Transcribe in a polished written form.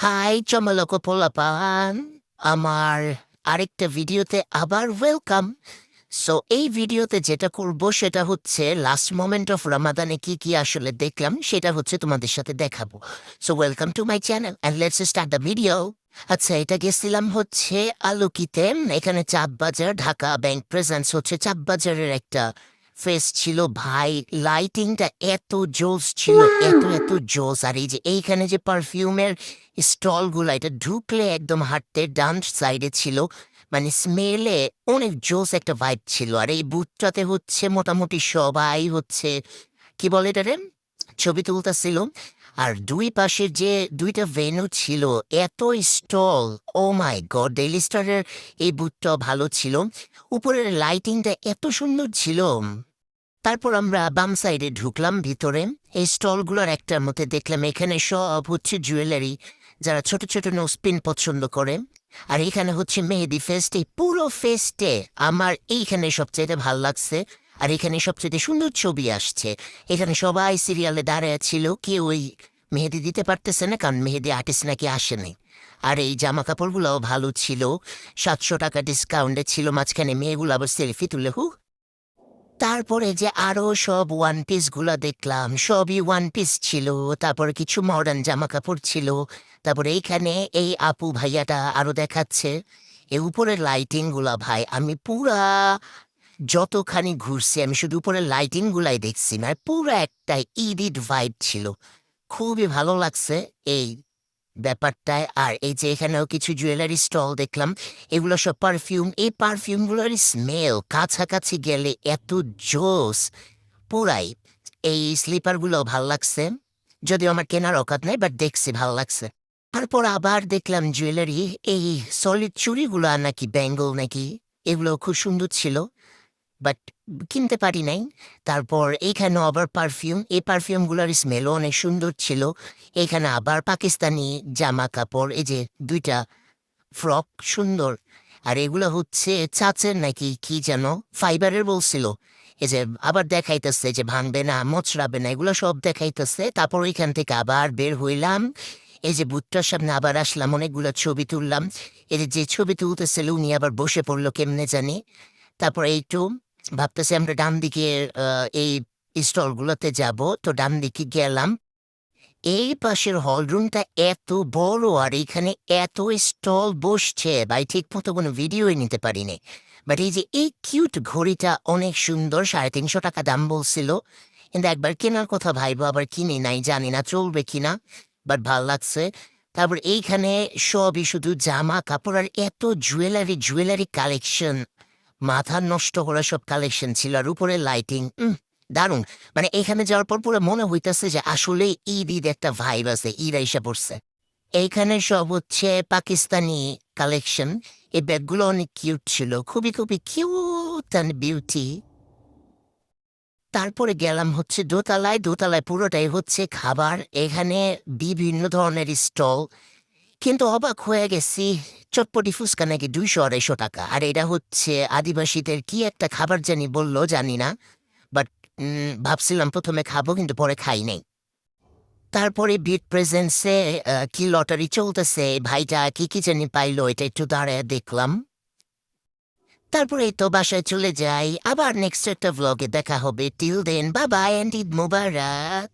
High চমলক পোলাপান, আমার আরেকটা ভিডিওতে আবার ওয়েলকাম। সো এই ভিডিওতে যেটা করব সেটা হচ্ছে লাস্ট মোমেন্ট অফ রমাদানে কি কি আসলে দেখলাম সেটা হচ্ছে তোমাদের সাথে দেখাবো। So welcome to my channel and let's start the video. আচ্ছা, এটা গেছিলাম হচ্ছে আলোকিতে, এখানে চাপবাজার ঢাকা ব্যাংক প্রেজেন্স হচ্ছে চাপবাজারের একটা ফেস ছিল ভাই। লাইটিংটা এত জোস ছিল, এত এত জোস। আর এই যে এইখানে যে পারফিউমের স্টলগুলো, এটা ঢুকলে একদম হাঁটতে ডান সাইডে ছিল, মানে স্মেলে অনেক জোস একটা ভাইব ছিল। আর এই বুথটাতে হচ্ছে মোটামুটি সবাই হচ্ছে কি বলে এটারে ছবি তুলতেছিল। আর দুই পাশের যে দুইটা ভেন্যু ছিল, এত স্টল, ও মাই গড। ডেইলি স্টারের এই বুথটাও ভালো ছিল, উপরের লাইটিংটা এত সুন্দর ছিল। তারপর আমরা বাম সাইডে ঢুকলাম ভিতরে। এই স্টলগুলোর একটার মধ্যে দেখলাম এখানে সব হচ্ছে জুয়েলারি, যারা ছোট ছোট নোসপিন পছন্দ করে। আর এখানে হচ্ছে মেহেদি ফেস্ট। এই পুরো ফেস্টে আমার এইখানে সবচেয়ে ভালো লাগছে, আর এখানে সবচেয়ে সুন্দর ছবি আসছে। এখানে সবাই সিরিয়ালে দাঁড়ায় ছিল, কেউ ওই মেহেদি দিতে পারতেছে না, কারণ মেহেদি আর্টিস্ট নাকি আসেনি। আর এই জামা কাপড়গুলোও ভালো ছিল, 700 টাকা ডিসকাউন্টে ছিল। মাঝখানে মেয়েগুলো আবার সেলফি তুলে তারপরে যে আরো সব ওয়ান পিস গুলা দেখলাম, সবই ওয়ান পিস ছিল। তারপরে কিছু মডার্ন জামা কাপড় ছিল। তারপরে এইখানে এই আপু ভাইয়াটা আরো দেখাচ্ছে। এই উপরের লাইটিং গুলা ভাই, আমি পুরা যতখানি ঘুরছি আমি শুধু উপরের লাইটিং গুলাই দেখছি, মানে পুরো একটা ইডিট ভাইব ছিল। খুবই ভালো লাগছে এই ব্যাপারটায়। আর এই যে এখানেও কিছু জুয়েলারি স্টল দেখলাম, এগুলো সব পারফিউম। এই পারফিউমগুলোর স্মেল কাছাকাছি গেলে এত জোস পুরাই। এই স্লিপারগুলো ভাল লাগছে, যদিও আমার কেনার অকাত নাই, বাট দেখছি ভাল লাগছে। তারপর আবার দেখলাম জুয়েলারি, এই সলিড চুড়িগুলো নাকি ব্যাঙ্গল নাকি, এগুলো খুব সুন্দর ছিল, বাট কিনতে পারি নাই। তারপর এইখানে আবার পারফিউম, এই পারফিউমগুলোর স্মেলও অনেক সুন্দর ছিল। এখানে আবার পাকিস্তানি জামা কাপড়, এই যে দুইটা ফ্রক সুন্দর। আর এগুলো হচ্ছে চাচের নাকি কি যেন ফাইবারের বলছিল। এই যে আবার দেখাইতেছে যে ভাঙবে না, মচড়াবে না, এগুলো সব দেখাইতেছে। তারপর ওইখান থেকে আবার বের হইলাম, এই যে বুথটার সামনে আবার আসলাম, অনেকগুলো ছবি তুললাম। এই যে ছবি তুলতেছিল উনি আবার বসে পড়লো কেমনে জানি। তারপর এইটু ভাবতেছি আমরা ডান দিকে এই স্টলগুলোতে যাব, তো ডান দিকে গেলাম। এই পাশের হলরুমটা এত বড়, আর এখানে এত স্টল বসছে ভাই, ঠিক মতো কোনো ভিডিওই নিতে পারিনি। বাট এই যে এই কিউট ঘড়িটা অনেক সুন্দর, 350 টাকা দাম বলছিল। কিন্তু একবার কেনার কথা ভাইবো, আবার কিনি নাই, জানি না চলবে কিনা, বাট ভাল লাগছে। তারপর এইখানে সবই শুধু জামা কাপড়, আর এত জুয়েলারি জুয়েলারি কালেকশন, মাথা নষ্ট করা সব কালেকশন ছিল। আর উপরে লাইটিং দারুণ। মানে এখানে যাওয়ার পর পুরো মনে হইতেছে যে আসলে ঈদ ঈদ একটা ভাইব আছে, ঈদ আইসা পড়ছে। এইখানে সব হচ্ছে পাকিস্তানি কালেকশন। এই ব্যাগগুলো অনেক কিউট ছিল, খুবই খুবই কিউট অ্যান্ড বিউটি। তারপরে গেলাম হচ্ছে দোতলায়। দোতলায় পুরোটাই হচ্ছে খাবার, এখানে বিভিন্ন ধরনের স্টল। কিন্তু অবাক হয়ে গেছি, চটপটি ফুচকা নাকি 200-250 টাকা। আর এটা হচ্ছে আদিবাসীদের কি একটা খাবার জানি বললো, জানি না, বাট ভাবছিলাম প্রথমে খাবো, কিন্তু পরে খাই নাই। তারপরে বিট প্রেজেন্সে কি লটারি চলতেছে, ভাইটা কি কি জানি পাইলো, এটা একটু দাঁড়ায় দেখলাম। তারপরে এই তো বাসায় চলে যাই, আবার নেক্সট একটা ভ্লগে দেখা হবে। Till then, bye bye and Eid Mobarak.